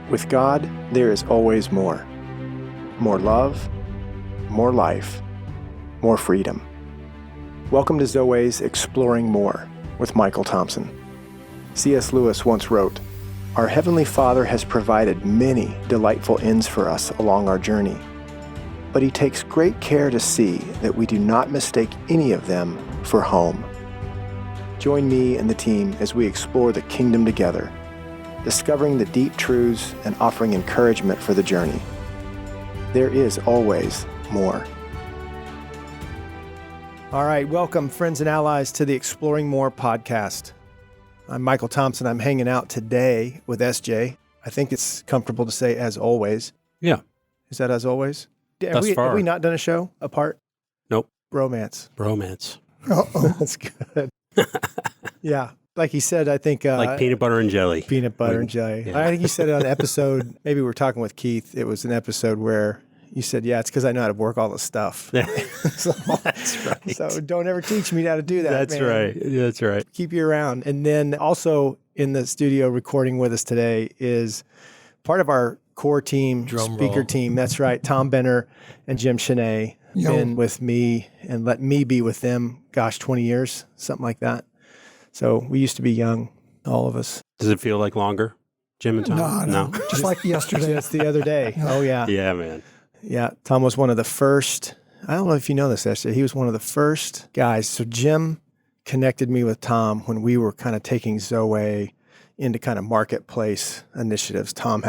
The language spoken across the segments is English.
With God, there is always more. More love, more life, more freedom. Welcome to Zoe's Exploring More with Michael Thompson. C.S. Lewis once wrote, "Our Heavenly Father has provided many delightful inns for us along our journey, but He takes great care to see that we do not mistake any of them for home." Join me and the team as we explore the kingdom together, discovering the deep truths and offering encouragement for the journey. There is always more. All right, welcome friends and allies to the Exploring More podcast. I'm Michael Thompson. I'm hanging out today with SJ. I think it's comfortable to say as always. Yeah. Is that as always? Thus far. Have we not done a show apart? Nope. Bromance. Uh-oh. That's good. Yeah. Like he said, I think... like peanut butter and jelly. Peanut butter and jelly. Yeah. I think you said it on an episode, maybe we were talking with Keith. It was an episode where you said, yeah, it's because I know how to work all the stuff. That's right. So don't ever teach me how to do that, That's man. right. That's right. Keep you around. And then also in the studio recording with us today is part of our core team, speaker team. That's right. Tom Benner and Jim Cheney been with me and let me be with them, 20 years, something like that. So we used to be young, all of us. Does it feel like longer, Jim and Tom? No. Just like yesterday. Just the other day. Oh, yeah. Yeah, man. Yeah. Tom was one of the first, I don't know if you know this, Esther. He was one of the first guys. So Jim connected me with Tom when we were kind of taking Zoe into kind of marketplace initiatives. Tom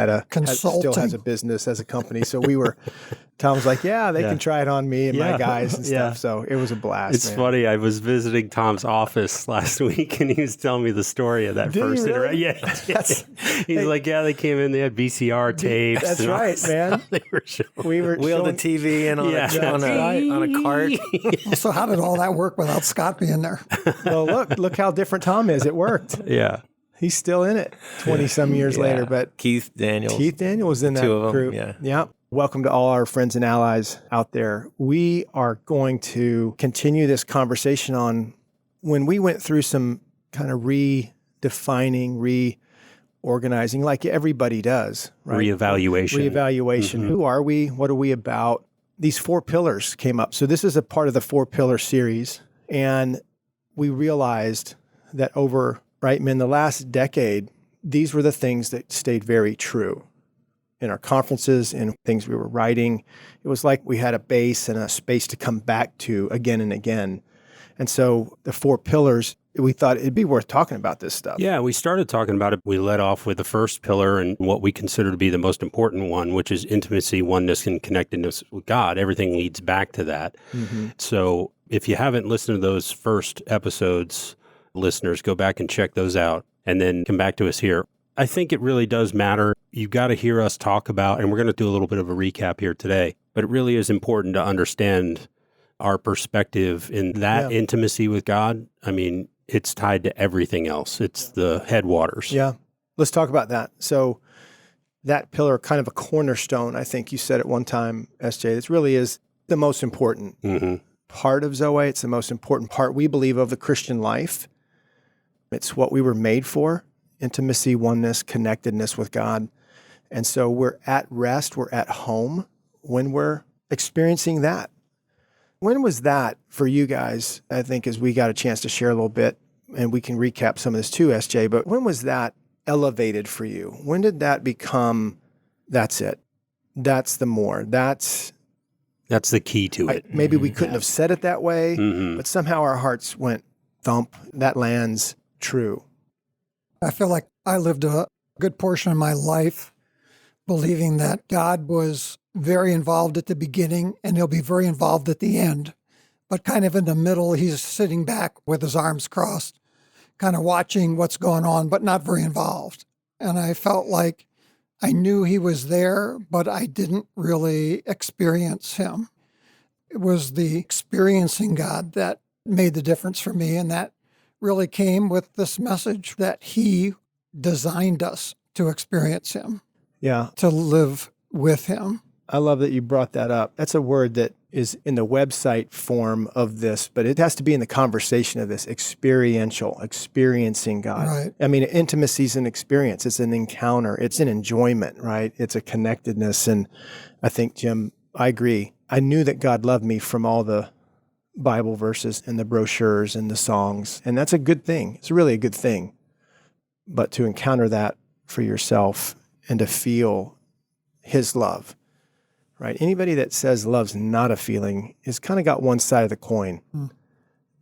still has a business as a company. So Tom was like, yeah, they can try it on me and my guys and stuff. So it was a blast. It's funny. I was visiting Tom's office last week and he was telling me the story of that first interaction. Yeah. He's like, they came in, they had VCR tapes. That's right, man. They were showing. We were wheeled the TV in on a cart. So how did all that work without Scott being there? Well, look how different Tom is. It worked. Yeah. He's still in it 20-some years later. But Keith Daniel was in that group. Yeah. Welcome to all our friends and allies out there. We are going to continue this conversation on when we went through some kind of redefining, reorganizing, like everybody does. Right? Reevaluation. Who are we? What are we about? These 4 pillars came up. So this is a part of the 4-pillar series. And we realized that in the last decade, these were the things that stayed very true in our conferences and things we were writing. It was like we had a base and a space to come back to again and again. And so the 4 pillars, we thought it'd be worth talking about this stuff. Yeah, we started talking about it. We led off with the first pillar and what we consider to be the most important one, which is intimacy, oneness, and connectedness with God. Everything leads back to that. Mm-hmm. So if you haven't listened to those first episodes, listeners, go back and check those out and then come back to us here. I think it really does matter. You've got to hear us talk about, and we're going to do a little bit of a recap here today, but it really is important to understand our perspective in that intimacy with God. I mean, it's tied to everything else. It's the headwaters. Yeah. Let's talk about that. So that pillar, kind of a cornerstone, I think you said at one time, SJ, this really is the most important part of Zoe. It's the most important part, we believe, of the Christian life. It's what we were made for, intimacy, oneness, connectedness with God. And so we're at rest, we're at home when we're experiencing that. When was that for you guys? I think as we got a chance to share a little bit, and we can recap some of this too, SJ, but when was that elevated for you? When did that become, that's it? That's the more. That's the key to it. Maybe we couldn't have said it that way, but somehow our hearts went thump. That lands true. I feel like I lived a good portion of my life believing that God was very involved at the beginning and he'll be very involved at the end. But kind of in the middle, he's sitting back with his arms crossed, kind of watching what's going on, but not very involved. And I felt like I knew he was there, but I didn't really experience him. It was the experiencing God that made the difference for me, and that really came with this message that he designed us to experience him, to live with him. I love that you brought that up. That's a word that is in the website form of this, but it has to be in the conversation of this experiential, experiencing God. Right. I mean, intimacy is an experience. It's an encounter. It's an enjoyment, right? It's a connectedness. And I think, Jim, I agree. I knew that God loved me from all the Bible verses and the brochures and the songs. And that's a good thing. It's really a good thing. But to encounter that for yourself and to feel his love, right? Anybody that says love's not a feeling is kind of got one side of the coin.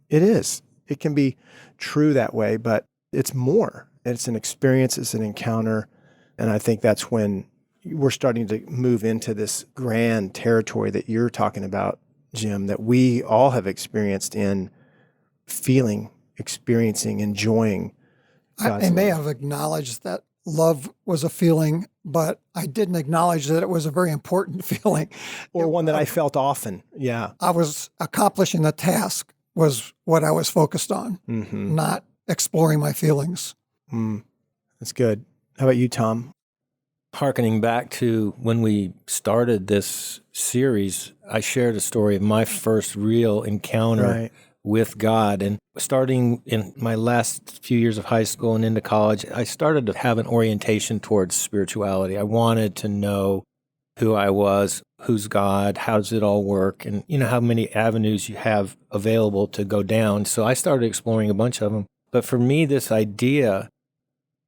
It is. It can be true that way, but it's more. It's an experience. It's an encounter. And I think that's when we're starting to move into this grand territory that you're talking about, Jim, that we all have experienced in feeling, experiencing, enjoying God's I may love. have acknowledged that love was a feeling, but I didn't acknowledge that it was a very important feeling. Or one that I felt often. Yeah. I was accomplishing the task was what I was focused on, not exploring my feelings. That's good. How about you, Tom? Harkening back to when we started this series, I shared a story of my first real encounter with God. And starting in my last few years of high school and into college, I started to have an orientation towards spirituality. I wanted to know who I was, who's God, how does it all work, and you know how many avenues you have available to go down. So I started exploring a bunch of them. But for me, this idea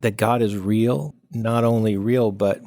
that God is real, not only real, but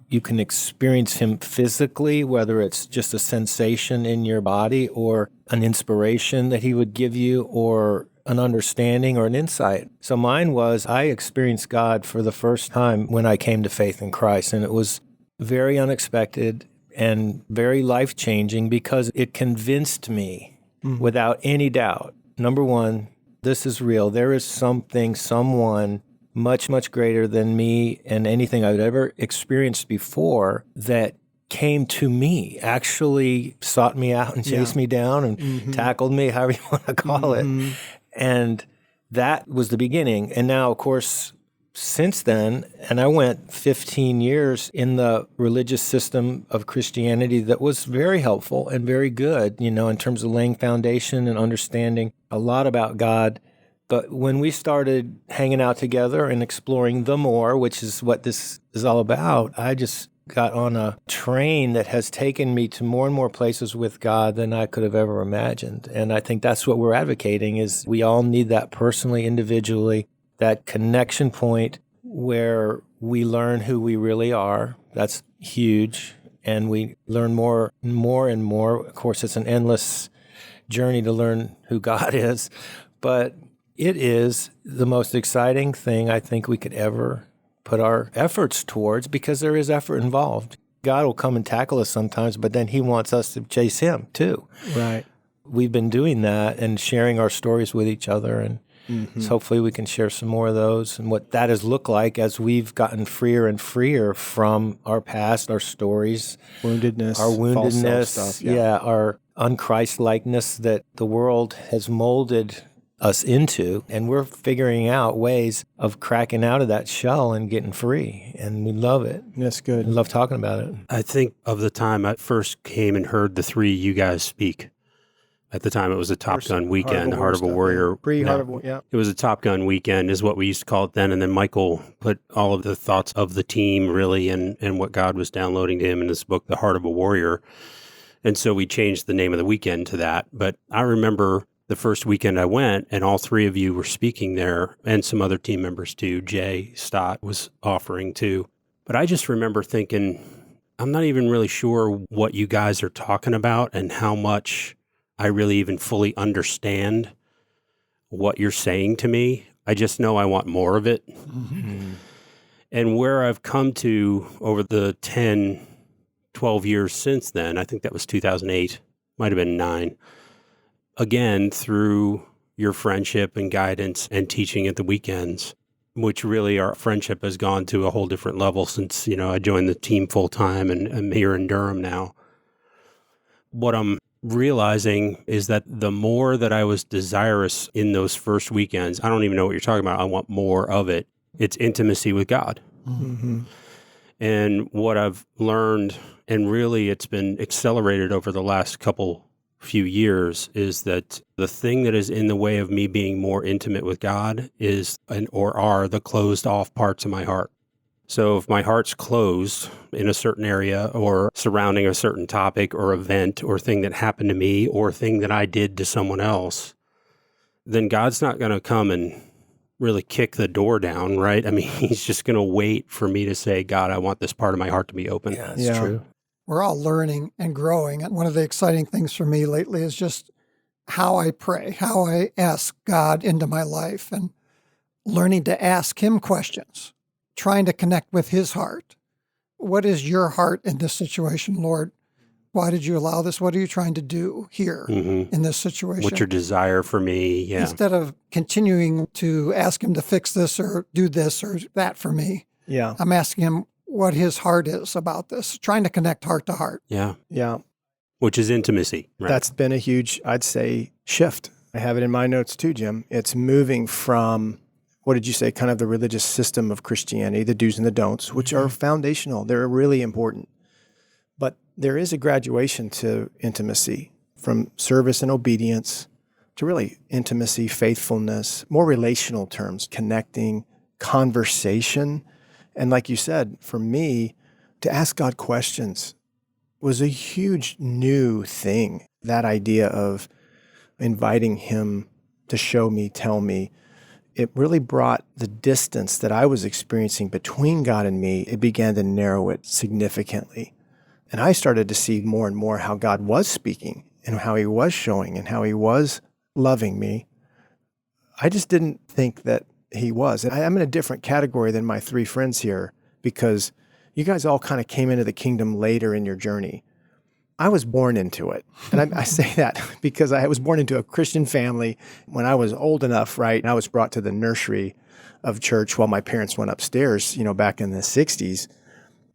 you can experience him physically, whether it's just a sensation in your body or an inspiration that he would give you or an understanding or an insight. So mine was, I experienced God for the first time when I came to faith in Christ, and it was very unexpected and very life-changing because it convinced me without any doubt. Number one, this is real. There is something, someone much, much greater than me and anything I've ever experienced before that came to me, actually sought me out and chased me down and tackled me, however you want to call it. And that was the beginning. And now, of course, since then, and I went 15 years in the religious system of Christianity that was very helpful and very good, you know, in terms of laying foundation and understanding a lot about God. But when we started hanging out together and exploring the more, which is what this is all about, I just got on a train that has taken me to more and more places with God than I could have ever imagined. And I think that's what we're advocating is we all need that personally, individually, that connection point where we learn who we really are. That's huge. And we learn more and more. Of course, it's an endless journey to learn who God is. But it is the most exciting thing I think we could ever put our efforts towards because there is effort involved. God will come and tackle us sometimes, but then he wants us to chase him too. Right. We've been doing that and sharing our stories with each other, and so hopefully we can share some more of those and what that has looked like as we've gotten freer and freer from our past, our stories, our woundedness, stuff, our unChristlikeness that the world has molded us into, and we're figuring out ways of cracking out of that shell and getting free, and we love it. That's good. We love talking about it. I think of the time I first came and heard the three you guys speak. At the time, it was a Top Gun weekend, Heart of a Warrior. Pre-Heart of a Warrior, It was a Top Gun weekend is what we used to call it then, and then Michael put all of the thoughts of the team, really, and what God was downloading to him in this book, The Heart of a Warrior. And so we changed the name of the weekend to that. But I remember the first weekend I went, and all three of you were speaking there, and some other team members too. Jay Stott was offering too. But I just remember thinking, I'm not even really sure what you guys are talking about and how much I really even fully understand what you're saying to me. I just know I want more of it. And where I've come to over the 10, 12 years since then, I think that was 2008, might have been 9, again, through your friendship and guidance and teaching at the weekends, which really our friendship has gone to a whole different level since, you know, I joined the team full time and I'm here in Durham now. What I'm realizing is that the more that I was desirous in those first weekends, I don't even know what you're talking about. I want more of it. It's intimacy with God. And what I've learned, and really it's been accelerated over the last few years, is that the thing that is in the way of me being more intimate with God are the closed off parts of my heart. So if my heart's closed in a certain area or surrounding a certain topic or event or thing that happened to me or thing that I did to someone else, then God's not going to come and really kick the door down, right? I mean, he's just going to wait for me to say, God, I want this part of my heart to be open. Yeah, that's true. We're all learning and growing. And one of the exciting things for me lately is just how I pray, how I ask God into my life, and learning to ask him questions, trying to connect with his heart. What is your heart in this situation, Lord? Why did you allow this? What are you trying to do here in this situation? What's your desire for me? Yeah. Instead of continuing to ask him to fix this or do this or that for me. Yeah. I'm asking him what his heart is about this, trying to connect heart to heart. Yeah. Yeah. Which is intimacy, right? That's been a huge, I'd say, shift. I have it in my notes too, Jim. It's moving from, what did you say, kind of the religious system of Christianity, the do's and the don'ts, which are foundational. They're really important. But there is a graduation to intimacy, from service and obedience to really intimacy, faithfulness, more relational terms, connecting, conversation. And like you said, for me, to ask God questions was a huge new thing. That idea of inviting him to show me, tell me, it really brought the distance that I was experiencing between God and me, it began to narrow it significantly. And I started to see more and more how God was speaking and how he was showing and how he was loving me. I just didn't think that he was. And I'm in a different category than my three friends here because you guys all kind of came into the kingdom later in your journey. I was born into it. And I say that because I was born into a Christian family when I was old enough, right? And I was brought to the nursery of church while my parents went upstairs, back in the 60s.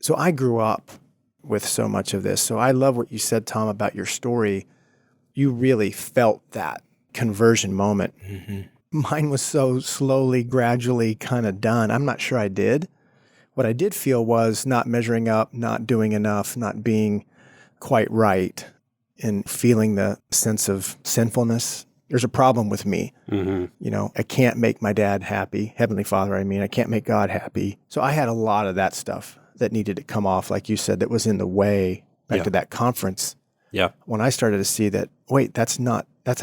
So I grew up with so much of this. So I love what you said, Tom, about your story. You really felt that conversion moment. Mm-hmm. Mine was so slowly, gradually kind of done. I'm not sure I did. What I did feel was not measuring up, not doing enough, not being quite right, and feeling the sense of sinfulness. There's a problem with me. Mm-hmm. I can't make my dad happy, Heavenly Father, I can't make God happy. So I had a lot of that stuff that needed to come off, like you said, that was in the way back to that conference. Yeah. When I started to see that, wait, that's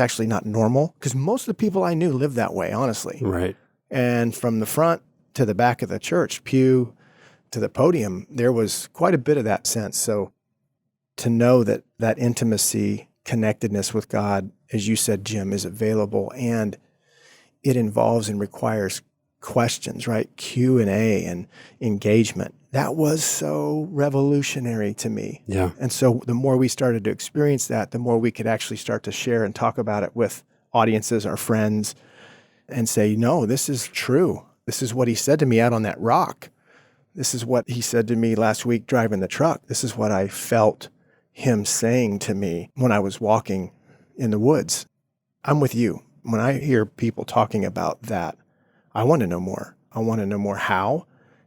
actually not normal. Because most of the people I knew lived that way, honestly. Right. And from the front to the back of the church, pew to the podium, there was quite a bit of that sense. So to know that intimacy, connectedness with God, as you said, Jim, is available, and it involves and requires questions, right? Q&A and engagement. That was so revolutionary to me. Yeah. And so the more we started to experience that, the more we could actually start to share and talk about it with audiences, our friends, and say, no, this is true. This is what he said to me out on that rock. This is what he said to me last week driving the truck. This is what I felt him saying to me when I was walking in the woods. I'm with you. When I hear people talking about that, I want to know more. I want to know more. How?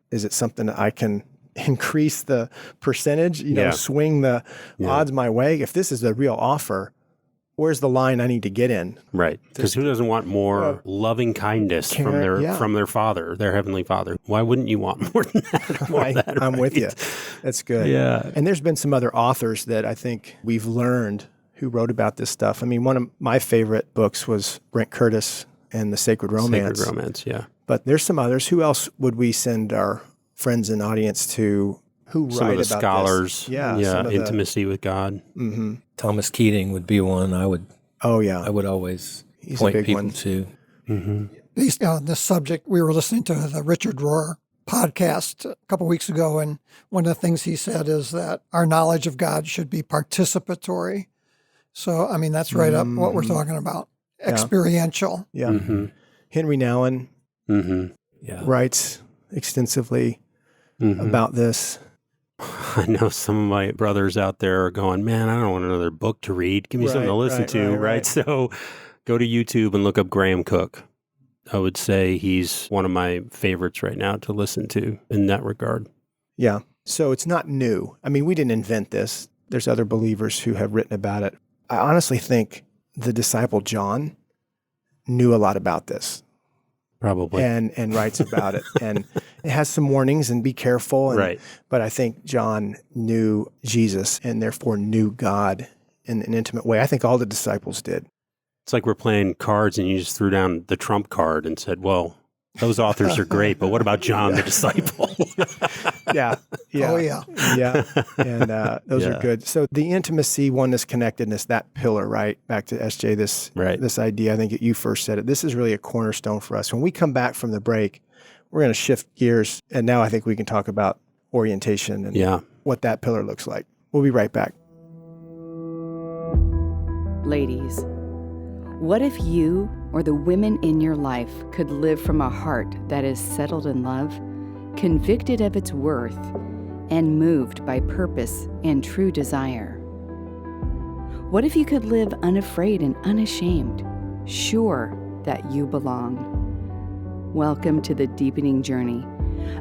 Is it something that I can increase the percentage, swing the odds my way? If this is a real offer, where's the line I need to get in? Right. Because who doesn't want more loving kindness from their Father, their Heavenly Father? Why wouldn't you want more than that? I'm with you. That's good. Yeah. And there's been some other authors that I think we've learned who wrote about this stuff. One of my favorite books was Brent Curtis and The Sacred Romance. Sacred Romance, yeah. But there's some others. Who else would we send our friends and audience to who some write of the about scholars, this? Yeah, intimacy with God. Mm-hmm. Thomas Keating would be one I would always point people to. Mm-hmm. Based on this subject, we were listening to the Richard Rohr podcast a couple weeks ago, and one of the things he said is that our knowledge of God should be participatory. So, that's right up what we're talking about. Experiential. Yeah. Mm-hmm. Henry Nouwen writes extensively about this. I know some of my brothers out there are going, man, I don't want another book to read. Give me something to listen to, right? So go to YouTube and look up Graham Cook. I would say he's one of my favorites right now to listen to in that regard. Yeah. So it's not new. I mean, we didn't invent this. There's other believers who have written about it. I honestly think the disciple John knew a lot about this. Probably. And writes about it. And it has some warnings and be careful. And, right. But I think John knew Jesus and therefore knew God in an intimate way. I think all the disciples did. It's like we're playing cards and you just threw down the trump card and said, well, those authors are great, but what about John the disciple? Yeah. Oh, yeah. Yeah. And those are good. So the intimacy, oneness, connectedness, that pillar, right? Back to SJ, this idea, I think you first said it. This is really a cornerstone for us. When we come back from the break, we're going to shift gears. And now I think we can talk about orientation and what that pillar looks like. We'll be right back. Ladies, what if you or the women in your life could live from a heart that is settled in love, convicted of its worth, and moved by purpose and true desire? What if you could live unafraid and unashamed, sure that you belong? Welcome to The Deepening Journey,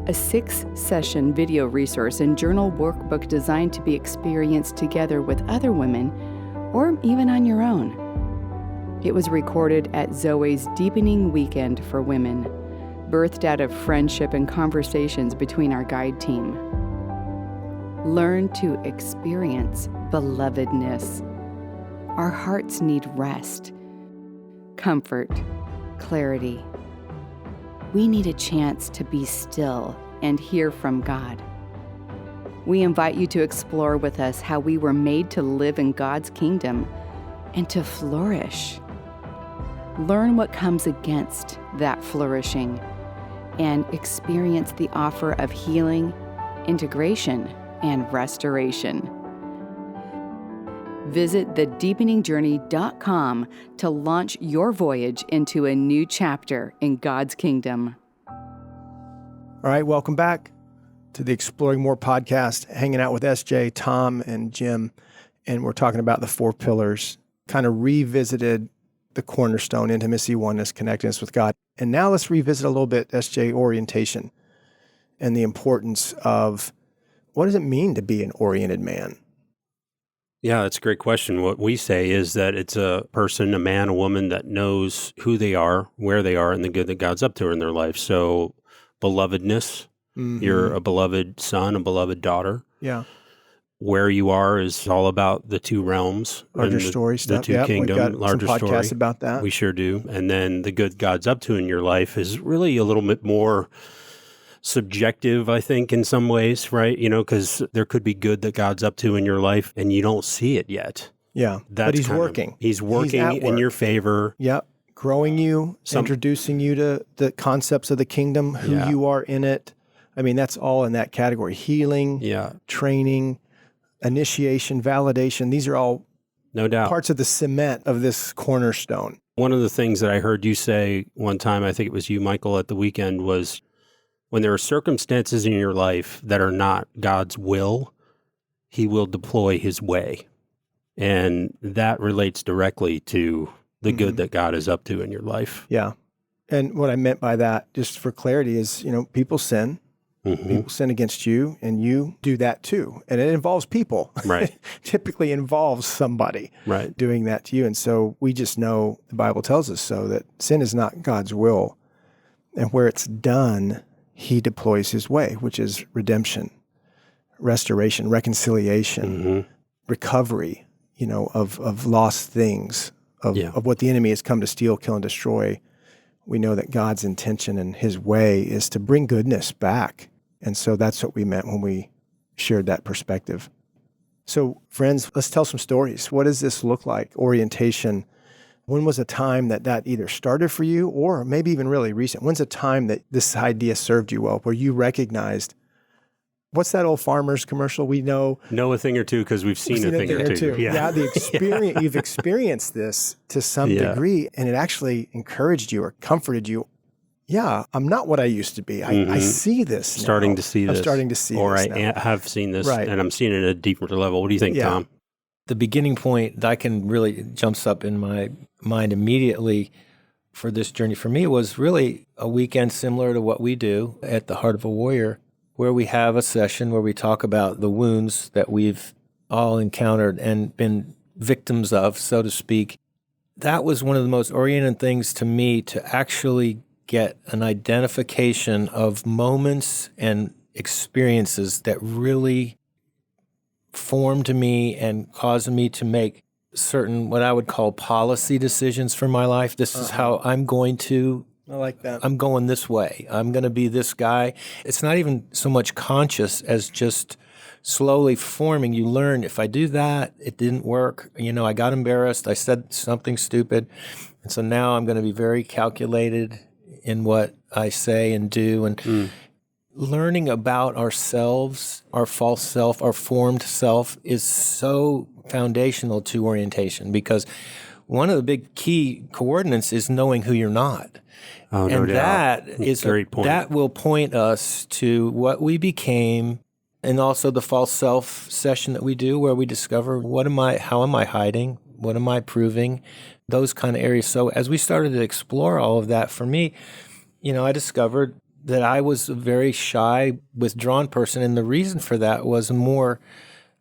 a 6-session video resource and journal workbook designed to be experienced together with other women or even on your own. It was recorded at Zoe's Deepening Weekend for Women, birthed out of friendship and conversations between our guide team. Learn to experience belovedness. Our hearts need rest, comfort, clarity. We need a chance to be still and hear from God. We invite you to explore with us how we were made to live in God's kingdom and to flourish. Learn what comes against that flourishing and experience the offer of healing, integration, and restoration. Visit thedeepeningjourney.com to launch your voyage into a new chapter in God's kingdom. All right, welcome back to the Exploring More podcast, hanging out with SJ, Tom, and Jim, and we're talking about the 4 pillars, kind of revisited the cornerstone, intimacy, oneness, connectedness with God. And now let's revisit a little bit SJ, orientation and the importance of what does it mean to be an oriented man? Yeah, that's a great question. What we say is that it's a person, a man, a woman that knows who they are, where they are, and the good that God's up to in their life. So belovedness, you're a beloved son, a beloved daughter. Yeah. Where you are is all about the 2 realms. Larger story stuff. The 2 kingdom, we've got larger some podcasts story. about that. We sure do. And then the good God's up to in your life is really a little bit more subjective, I think, in some ways, right? You know, because there could be good that God's up to in your life and you don't see it yet. Yeah, but he's working. He's working in your favor. Yep. Growing you, introducing you to the concepts of the kingdom, who you are in it. I mean, that's all in that category. Healing, training, initiation, validation. These are all no doubt parts of the cement of this cornerstone. One of the things that I heard you say one time, I think it was you, Michael, at the weekend, was when there are circumstances in your life that are not God's will, he will deploy his way. And that relates directly to the good that God is up to in your life. Yeah. And what I meant by that, just for clarity, is, you know, people sin. People sin against you, and you do that too. And it involves people. Right. It typically involves somebody doing that to you. And so we just know, the Bible tells us so, that sin is not God's will. And where it's done, he deploys his way, which is redemption, restoration, reconciliation, recovery, you know, of lost things, of what the enemy has come to steal, kill, and destroy. We know that God's intention and his way is to bring goodness back. And so that's what we meant when we shared that perspective. So friends, let's tell some stories. What does this look like? Orientation. When was a time that either started for you or maybe even really recent? When's a time that this idea served you well, where you recognized, what's that old Farmers commercial? We know a thing or two because we've seen a thing or two. Yeah, the experience, you've experienced this to some degree, and it actually encouraged you or comforted you. Yeah, I'm not what I used to be. I see this now. I'm starting to see this. Or I have seen this, and I'm seeing it at a deeper level. What do you think, Tom? The beginning point that I can really jumps up in my mind immediately for this journey for me was really a weekend similar to what we do at the Heart of a Warrior. where we have a session where we talk about the wounds that we've all encountered and been victims of, so to speak. That was one of the most orienting things to me, to actually get an identification of moments and experiences that really formed me and caused me to make certain, what I would call policy decisions for my life. This is how I'm going to, I like that. I'm going this way. I'm going to be this guy. It's not even so much conscious as just slowly forming. You learn, if I do that, it didn't work. I got embarrassed. I said something stupid. And so now I'm going to be very calculated in what I say and do. And learning about ourselves, our false self, our formed self is so foundational to orientation, because one of the big key coordinates is knowing who you're not. Oh, no and doubt. that is Great point. That will point us to what we became, and also the false self session that we do, where we discover how am I hiding, what am I proving, those kind of areas. So as we started to explore all of that, for me, I discovered that I was a very shy, withdrawn person, and the reason for that was more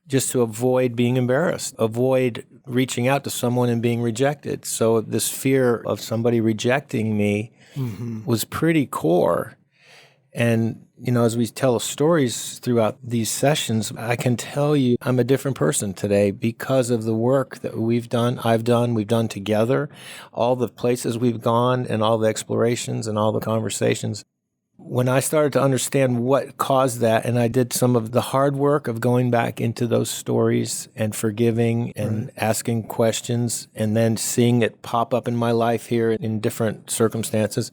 just to avoid being embarrassed, avoid reaching out to someone and being rejected. So this fear of somebody rejecting me was pretty core. And, as we tell stories throughout these sessions, I can tell you I'm a different person today because of the work that we've done together, all the places we've gone and all the explorations and all the conversations. When I started to understand what caused that, and I did some of the hard work of going back into those stories and forgiving and asking questions, and then seeing it pop up in my life here in different circumstances,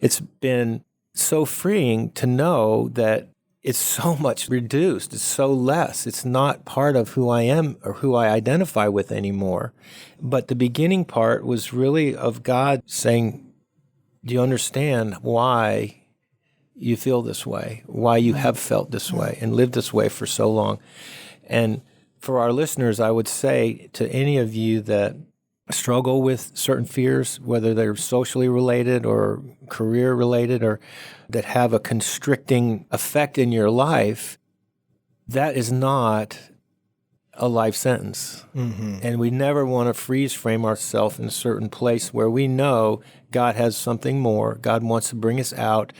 it's been so freeing to know that it's so much reduced. It's so less. It's not part of who I am or who I identify with anymore. But the beginning part was really of God saying, do you understand why you feel this way, why you have felt this way and lived this way for so long? And for our listeners, I would say to any of you that struggle with certain fears, whether they're socially related or career related, or that have a constricting effect in your life, that is not a life sentence. And we never want to freeze frame ourselves in a certain place where we know God has something more. God wants to bring us out.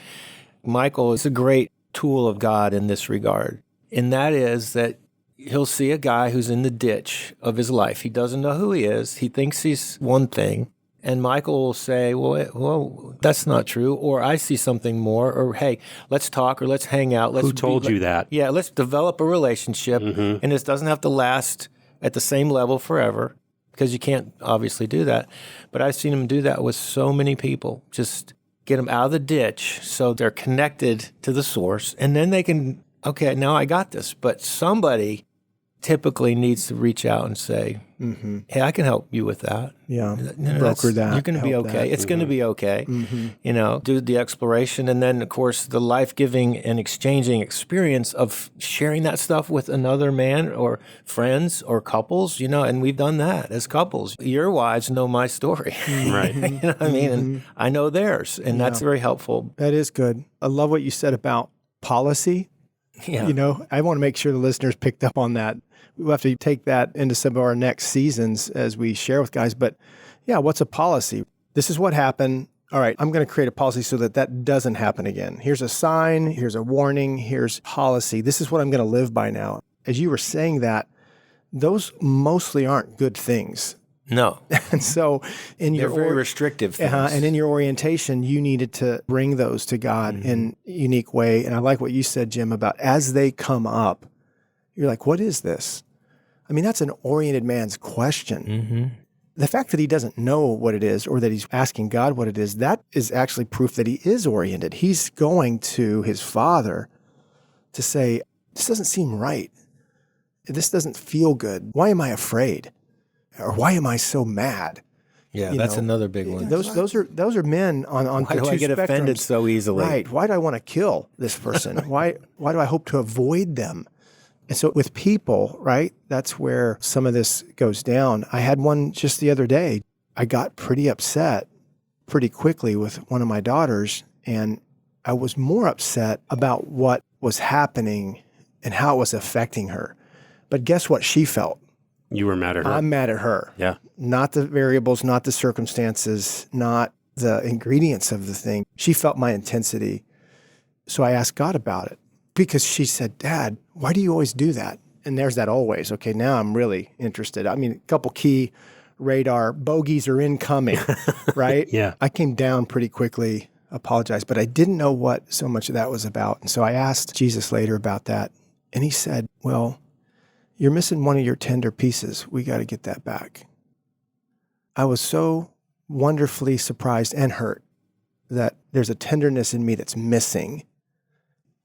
Michael is a great tool of God in this regard. And that is that he'll see a guy who's in the ditch of his life. He doesn't know who he is. He thinks he's one thing. And Michael will say, well, that's not true. Or I see something more. Or, hey, let's talk or let's hang out. Who told you that? Yeah, let's develop a relationship. And this doesn't have to last at the same level forever, because you can't obviously do that. But I've seen him do that with so many people. Just get them out of the ditch so they're connected to the source. And then they can, okay, now I got this. But somebody typically needs to reach out and say, hey, I can help you with that. Yeah, broker that. You're going to be okay. That. It's going to be okay. Do the exploration. And then, of course, the life-giving and exchanging experience of sharing that stuff with another man or friends or couples, and we've done that as couples. Your wives know my story. Right. You know what I mean? And I know theirs, and that's very helpful. That is good. I love what you said about policy. Yeah. I want to make sure the listeners picked up on that. We'll have to take that into some of our next seasons as we share with guys. But yeah, what's a policy? This is what happened. All right, I'm going to create a policy so that doesn't happen again. Here's a sign, here's a warning, here's policy. This is what I'm going to live by now. As you were saying that, those mostly aren't good things. No. And so they're very restrictive things. And in your orientation, you needed to bring those to God in a unique way. And I like what you said, Jim, about as they come up, you're like, what is this? I mean, that's an oriented man's question. The fact that he doesn't know what it is or that he's asking God what it is, that is actually proof that he is oriented. He's going to his Father to say, this doesn't seem right. This doesn't feel good. Why am I afraid? Or why am I so mad? Yeah, that's another big one. Those are men on why do I get offended so easily? Right. Why do I want to kill this person? Why do I hope to avoid them? And so with people, right, that's where some of this goes down. I had one just the other day. I got pretty upset pretty quickly with one of my daughters, and I was more upset about what was happening and how it was affecting her. But guess what she felt? You were mad at her. I'm mad at her. Yeah. Not the variables, not the circumstances, not the ingredients of the thing. She felt my intensity. So I asked God about it because she said, Dad, why do you always do that? And there's that always. Okay, now I'm really interested. I mean, a couple key radar bogeys are incoming, right? Yeah. I came down pretty quickly, apologized, but I didn't know what so much of that was about. And so I asked Jesus later about that. And he said, well, you're missing one of your tender pieces. We got to get that back. I was so wonderfully surprised and hurt that there's a tenderness in me that's missing.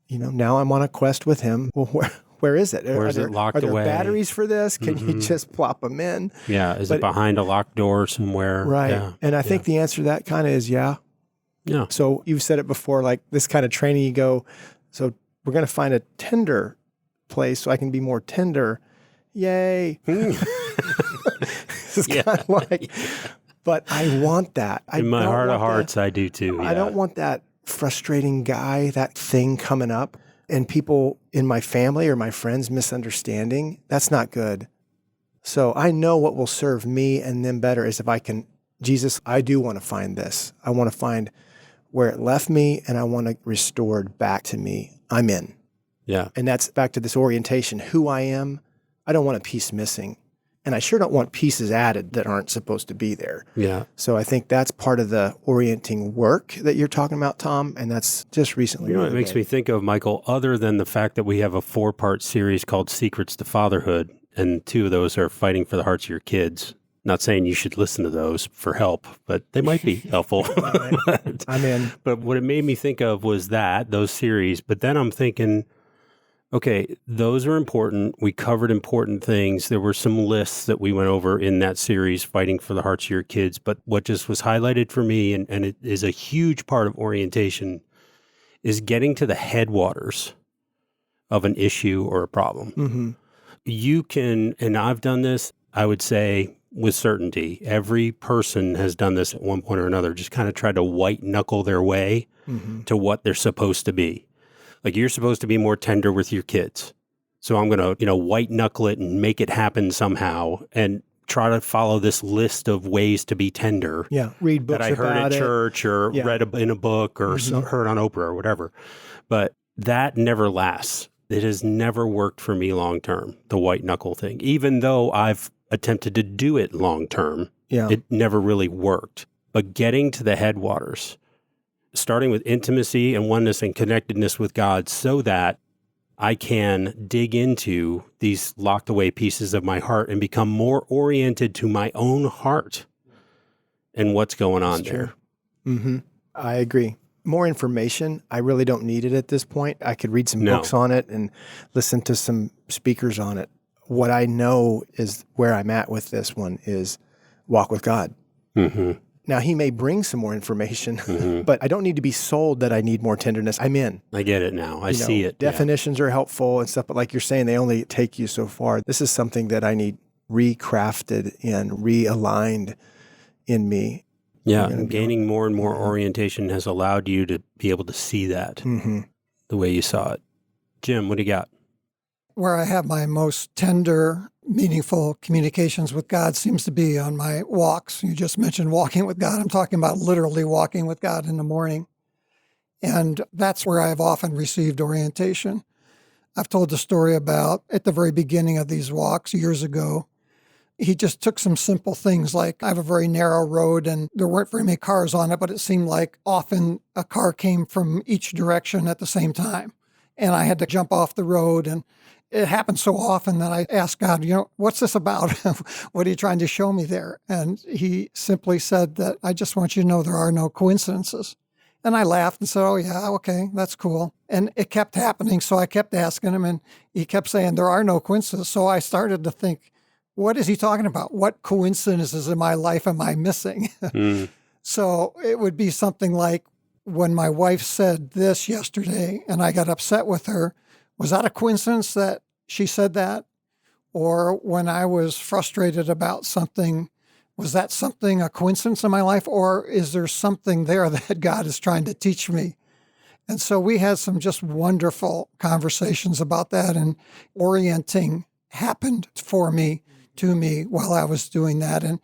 You know, now I'm on a quest with him. Well, where is it? Where's it locked away? Are there batteries for this? Can you just plop them in? Yeah. Is it behind a locked door somewhere? Right. Yeah. And I think the answer to that kind of is yeah. Yeah. So you've said it before, like this kind of training, you go, so we're going to find a tender place so I can be more tender. Yay. It's kind of like, but I want that. In my heart of hearts, I do too. Yeah. I don't want that frustrating guy, that thing coming up and people in my family or my friends misunderstanding. That's not good. So I know what will serve me and them better is if I can, Jesus, I do want to find this. I want to find where it left me and I want it restored back to me. I'm in. Yeah. And that's back to this orientation, who I am. I don't want a piece missing. And I sure don't want pieces added that aren't supposed to be there. Yeah. So I think that's part of the orienting work that you're talking about, Tom, and that's just recently. You know what it makes me think of, Michael, other than the fact that we have a 4-part series called Secrets to Fatherhood, and 2 of those are Fighting for the Hearts of Your Kids. Not saying you should listen to those for help, but they might be helpful. I'm in. But what it made me think of was those series. But then I'm thinking, okay, those are important. We covered important things. There were some lists that we went over in that series, Fighting for the Hearts of Your Kids. But what just was highlighted for me, and it is a huge part of orientation, is getting to the headwaters of an issue or a problem. Mm-hmm. You can, and I've done this, I would say with certainty, every person has done this at one point or another, just kind of tried to white knuckle their way to what they're supposed to be. Like you're supposed to be more tender with your kids. So I'm going to, white knuckle it and make it happen somehow and try to follow this list of ways to be tender. Yeah. Read books that I heard at church or read in a book or heard on Oprah or whatever. But that never lasts. It has never worked for me long term, the white knuckle thing. Even though I've attempted to do it long term, it never really worked. But getting to the headwaters, starting with intimacy and oneness and connectedness with God so that I can dig into these locked away pieces of my heart and become more oriented to my own heart and what's going on there. Mm-hmm. I agree. More information. I really don't need it at this point. I could read some books on it and listen to some speakers on it. What I know is where I'm at with this one is walk with God. Mm-hmm. Now, he may bring some more information, but I don't need to be sold that I need more tenderness. I'm in. I get it now. I see it. Definitions are helpful and stuff, but like you're saying, they only take you so far. This is something that I need recrafted and realigned in me. Yeah, and gaining more and more orientation has allowed you to be able to see that the way you saw it. Jim, what do you got? Where I have my most tender, meaningful communications with God seems to be on my walks. You just mentioned walking with God. I'm talking about literally walking with God in the morning. And that's where I've often received orientation. I've told the story about at the very beginning of these walks years ago, he just took some simple things like I have a very narrow road and there weren't very many cars on it, but it seemed like often a car came from each direction at the same time. And I had to jump off the road, and it happened so often that I asked God, what's this about? What are you trying to show me there? And he simply said that I just want you to know there are no coincidences. And I laughed and said, oh yeah, okay, that's cool. And it kept happening. So I kept asking him, and he kept saying there are no coincidences. So I started to think, what is he talking about? What coincidences in my life am I missing? So it would be something like when my wife said this yesterday and I got upset with her, was that a coincidence that she said that? Or when I was frustrated about something, was that something a coincidence in my life? Or is there something there that God is trying to teach me? And so we had some just wonderful conversations about that, and orienting happened for me, to me, while I was doing that. And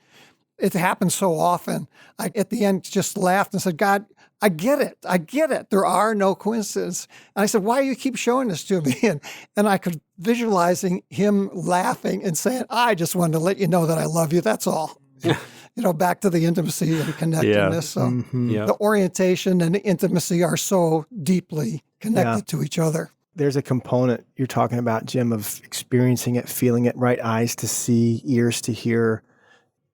it happened so often. I, at the end, just laughed and said, God, I get it. I get it. There are no coincidences. And I said, why do you keep showing this to me? And I could visualizing him laughing and saying, I just wanted to let you know that I love you. That's all. Back to the intimacy and connectedness. So the orientation and the intimacy are so deeply connected to each other. There's a component you're talking about, Jim, of experiencing it, feeling it, right eyes to see, ears to hear.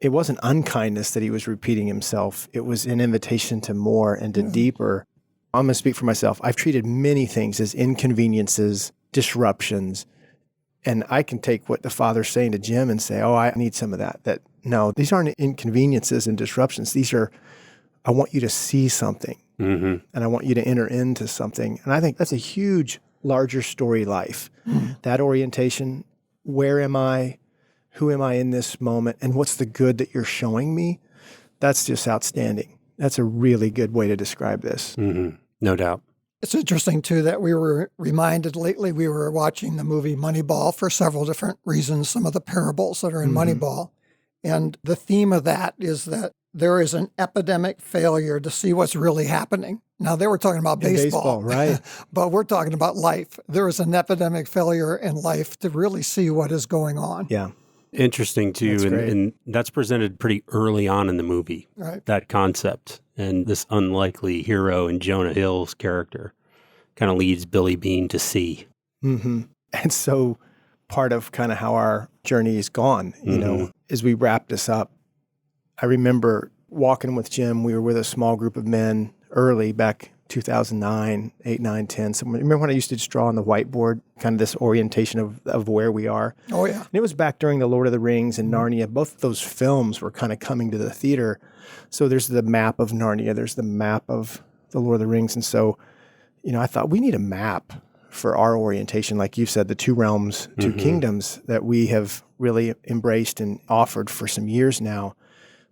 It wasn't unkindness that he was repeating himself. It was an invitation to more and to deeper. I'm going to speak for myself. I've treated many things as inconveniences, disruptions, and I can take what the Father's saying to Jim and say, oh, I need some of that. That no, these aren't inconveniences and disruptions. These are, I want you to see something, and I want you to enter into something. And I think that's a huge, larger story life. That orientation, where am I? Who am I in this moment? And what's the good that you're showing me? That's just outstanding. That's a really good way to describe this. No doubt. It's interesting, too, that we were reminded lately, we were watching the movie Moneyball for several different reasons, some of the parables that are in Moneyball. And the theme of that is that there is an epidemic failure to see what's really happening. Now, they were talking about baseball, right? But we're talking about life. There is an epidemic failure in life to really see what is going on. Yeah. Interesting, too. And that's presented pretty early on in the movie, that concept. And this unlikely hero in Jonah Hill's character kind of leads Billy Bean to see. And so part of kind of how our journey is gone, as we wrap this up. I remember walking with Jim. We were with a small group of men early back 2009, 8, 9, 10. So remember when I used to just draw on the whiteboard, kind of this orientation of where we are? Oh, yeah. And it was back during The Lord of the Rings and Narnia. Both of those films were kind of coming to the theater. So there's the map of Narnia. There's the map of The Lord of the Rings. And so, I thought we need a map for our orientation. Like you said, the two realms, two kingdoms that we have really embraced and offered for some years now.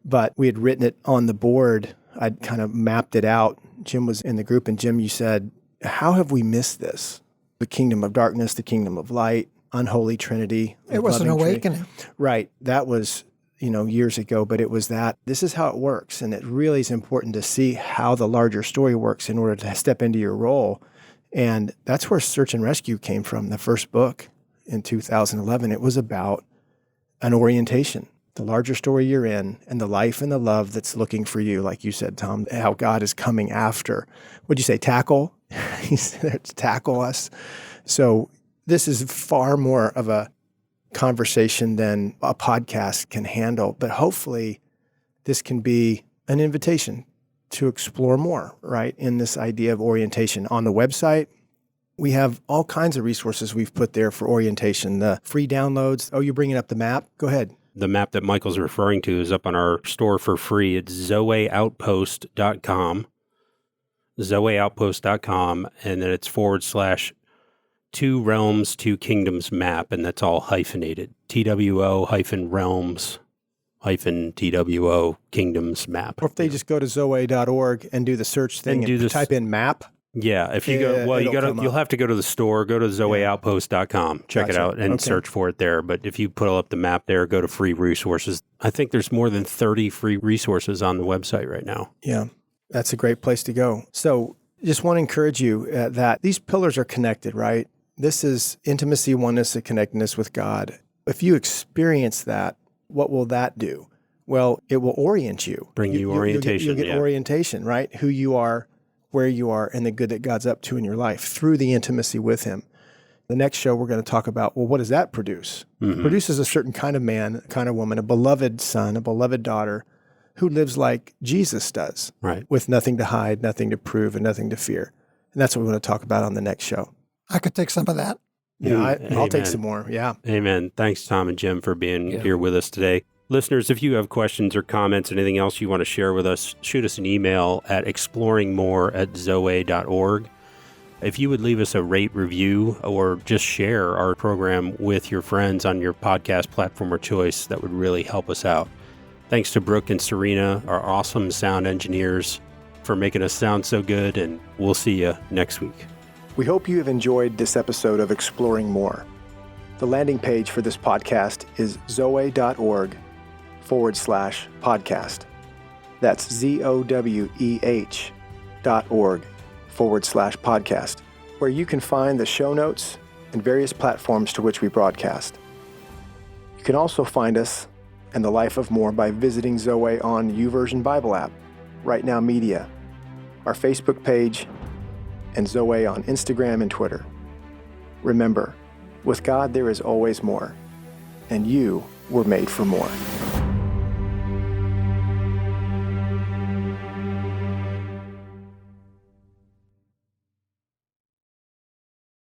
But we had written it on the board. I'd kind of mapped it out. Jim was in the group, and Jim, you said, how have we missed this? The kingdom of darkness, the kingdom of light, unholy trinity. It was an awakening. Right. That was, years ago, but it was that. This is how it works. And it really is important to see how the larger story works in order to step into your role. And that's where Search and Rescue came from. The first book in 2011, it was about an orientation. The larger story you're in, and the life and the love that's looking for you, like you said, Tom, how God is coming after. What'd you say, tackle? He's there to tackle us. So this is far more of a conversation than a podcast can handle, but hopefully this can be an invitation to explore more, right, in this idea of orientation. On the website, we have all kinds of resources we've put there for orientation, the free downloads. Oh, you're bringing up the map? Go ahead. The map that Michael's referring to is up on our store for free. It's zoeoutpost.com, zoeoutpost.com, and then it's /2 realms, 2 kingdoms map, and that's all hyphenated. TWO-realms-TWO kingdoms map. Or if they just go to zoe.org and do the search thing and type in map. Yeah, if you go, well, you'll have to go to the store, go to zoeoutpost.com, check it out, and search for it there. But if you pull up the map there, go to free resources. I think there's more than 30 free resources on the website right now. Yeah, that's a great place to go. So just want to encourage you that these pillars are connected, right? This is intimacy, oneness, and connectedness with God. If you experience that, what will that do? Well, it will orient you. Bring you orientation. You'll get orientation, right? Who you are, where you are, and the good that God's up to in your life through the intimacy with him. The next show, we're going to talk about, well, what does that produce? It produces a certain kind of man, a kind of woman, a beloved son, a beloved daughter who lives like Jesus does, right, with nothing to hide, nothing to prove, and nothing to fear. And that's what we want to talk about on the next show. I could take some of that. Yeah, I'll take some more. Yeah. Amen. Thanks, Tom and Jim, for being here with us today. Listeners, if you have questions or comments, anything else you want to share with us, shoot us an email at exploringmore@zoe.org. If you would leave us a rate review or just share our program with your friends on your podcast platform of choice, that would really help us out. Thanks to Brooke and Serena, our awesome sound engineers. for making us sound so good, and we'll see you next week. We hope you have enjoyed this episode of Exploring More. The landing page for this podcast is zoe.org/podcast. That's ZOWEH.org/podcast, where you can find the show notes and various platforms to which we broadcast. You can also find us and the Life of More by visiting Zoe on YouVersion Bible app, Right Now Media, our Facebook page, and Zoe on Instagram and Twitter. Remember, with God there is always more, and you were made for more.